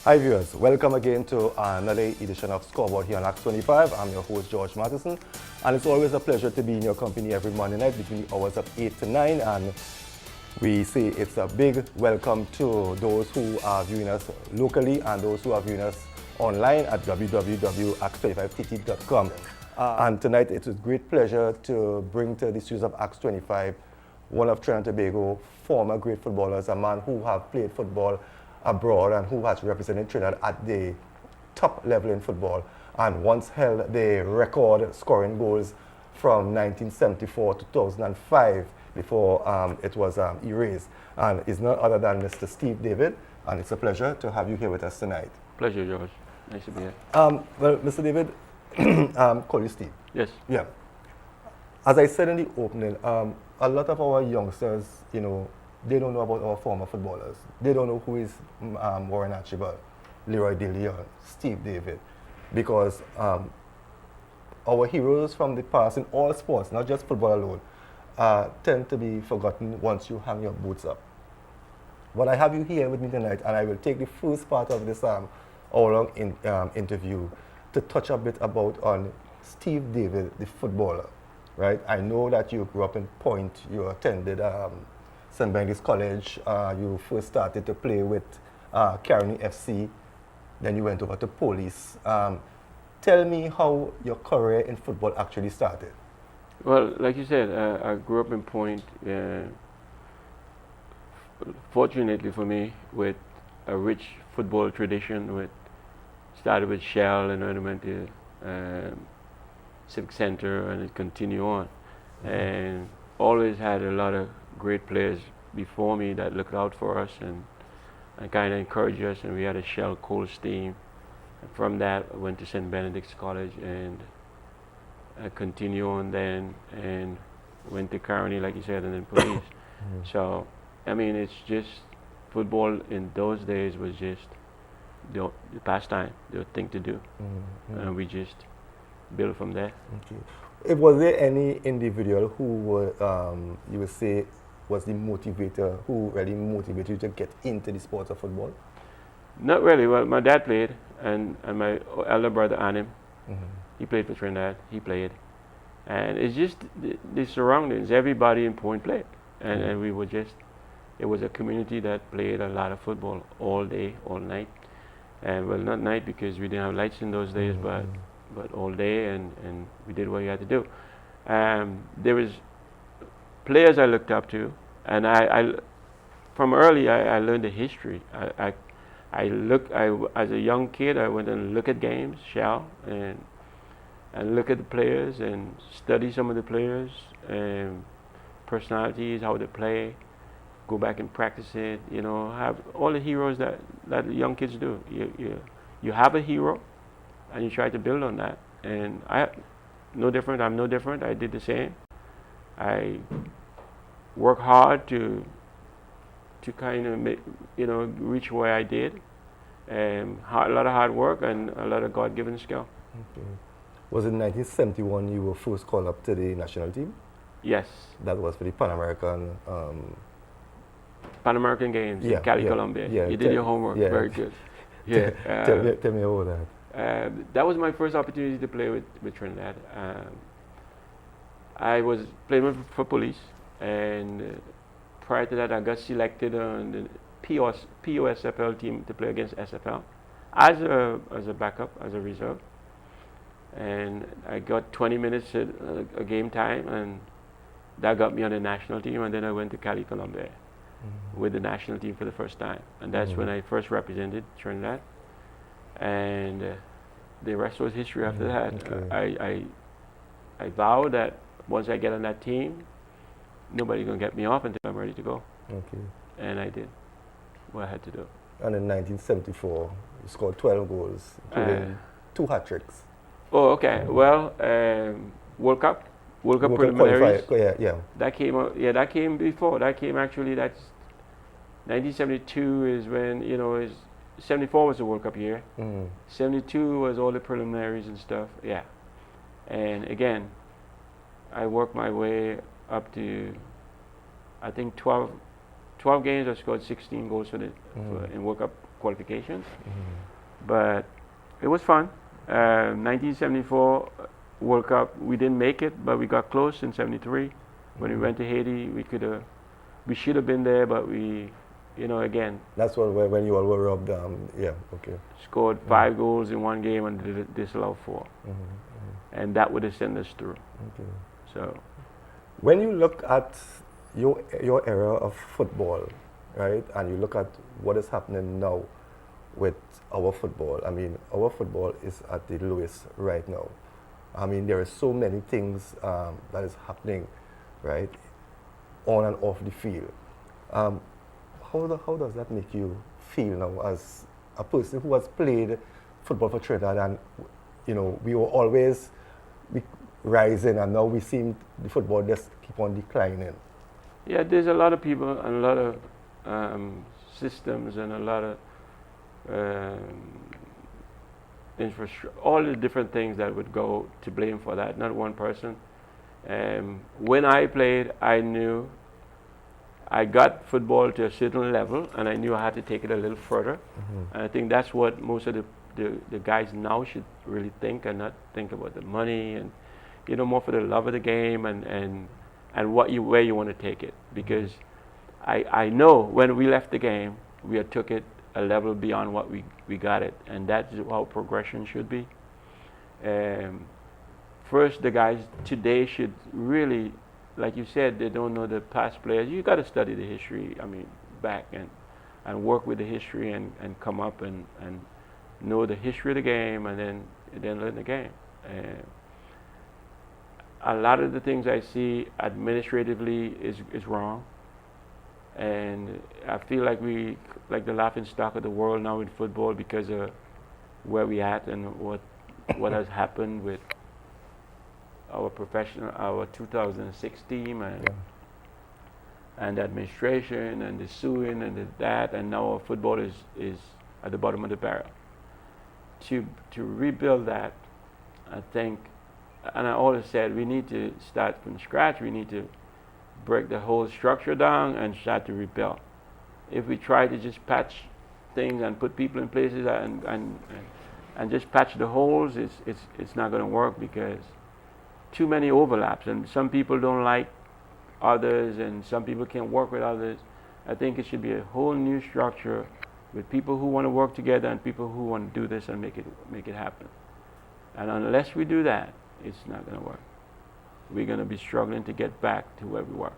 Hi viewers, welcome again to another edition of Scoreboard here on Act 25. I'm your host George Matheson, and it's always a pleasure to be in your company every Monday night between the hours of 8 to 9, and we say it's a big welcome to those who are viewing us locally and those who are viewing us online at www.act25tt.com. And tonight it's with great pleasure to bring to the studios of Act 25 one of Trinidad and Tobago former great footballers, a man who have played football abroad and who has represented Trinidad at the top level in football and once held the record scoring goals from 1974 to 2005 before it was erased. And it's none other than Mr. Steve David, and it's a pleasure to have you here with us tonight. Pleasure, George. Nice to be here. Well, Mr. David, call you Steve. Yes. Yeah. As I said in the opening, a lot of our youngsters, you know, they don't know about our former footballers. They don't know who is Warren Archibald, Leroy DeLeon, Steve David, because our heroes from the past in all sports, not just football alone, tend to be forgotten once you hang your boots up. But I have you here with me tonight, and I will take the first part of this hour-long interview to touch a bit about on Steve David, the footballer, right? I know that you grew up in Point, you attended St. Benedict's College, you first started to play with Caroni FC, then you went over to Police. Tell me how your career in football actually started. Well, like you said, I grew up in Point, fortunately for me, with a rich football tradition. Started with Shell and then went to Civic Center and it continued on. And always had a lot of great players before me that looked out for us and kind of encouraged us, and we had a Shell Cold Steam. And from that I went to St. Benedict's College and I continued on then and went to Caroni, like you said, and then Police. So I mean, it's just football in those days was just the pastime, the thing to do, and we just built from there. Okay. Was there any individual who you would say was the motivator, who really motivated you to get into the sport of football? Not really. Well, my dad played, and my elder brother Anim, he played for Trinidad. He played, and it's just the surroundings. Everybody in Point played, and we were just. It was a community that played a lot of football all day, all night, and well, not night because we didn't have lights in those days, but all day, and we did what you had to do. There was players I looked up to, and I from early I learned the history. As a young kid, I went and look at games, Shell, and look at the players and study some of the players and personalities, how they play. Go back and practice it. You know, have all the heroes that young kids do. You have a hero, and you try to build on that. And I'm no different. I did the same. I work hard to kind of reach where I did. A lot of hard work and a lot of God-given skill. Okay. Was it 1971 you were first called up to the national team? Yes. That was for the Pan American Games in Cali, Colombia. Yeah, you did your homework. Yeah. Very good. Yeah. Tell me about that. That was my first opportunity to play with Trinidad. I was playing for Police, and prior to that I got selected on the POSFL team to play against SFL as a backup, as a reserve. And I got 20 minutes at a game time, and that got me on the national team, and then I went to Cali, Colombia with the national team for the first time. And that's when I first represented Trinidad. And the rest was history after that. Okay. I vowed that once I get on that team, nobody's going to get me off until I'm ready to go. Okay. And I did what I had to do. And in 1974, you scored 12 goals, including 2 hat-tricks. Oh, okay. Well, World Cup preliminaries. Yeah. That came out. Yeah, that came before. That came actually. That's 1972 is when 74 was the World Cup year. 72 was all the preliminaries and stuff. Yeah, and again, I worked my way up to, I think 12 games. I scored 16 goals in World Cup qualifications. But it was fun. 1974 World Cup, we didn't make it, but we got close in '73. When we went to Haiti, we should have been there, but we, again, That's when you all were robbed. Yeah, okay. scored 5 goals in one game and disallowed 4. And that would have sent us through. Okay. So, When you look at your era of football, right, and you look at what is happening now with our football, I mean, our football is at the lowest right now. I mean, there are so many things that is happening, right, on and off the field. How does that make you feel now as a person who has played football for Trinidad, and we were always rising, and now we seem the football just keep on declining? yeah, there's a lot of people and a lot of systems and a lot of infrastructure, all the different things that would go to blame for that, not one person. When I played, I knew I got football to a certain level, and I knew I had to take it a little further. And I think that's what most of the guys now should really think, and not think about the money, and more for the love of the game and where you want to take it. Because I know when we left the game, we had took it a level beyond what we got it, and that's how progression should be. First, the guys today should really, like you said, they don't know the past players. You got to study the history, back and work with the history and come up and know the history of the game, and then learn the game. A lot of the things I see administratively is wrong, and I feel like we like the laughing stock of the world now in football because of where we at and what has happened with our 2006 team and the administration and the suing and that, and now our football is at the bottom of the barrel. To rebuild that, I think, and I always said, we need to start from scratch. We need to break the whole structure down and start to rebuild. If we try to just patch things and put people in places and just patch the holes, it's not going to work, because too many overlaps, and some people don't like others, and some people can't work with others. I think it should be a whole new structure with people who want to work together and people who want to do this and make it happen. And unless we do that, it's not going to work. We're going to be struggling to get back to where we were.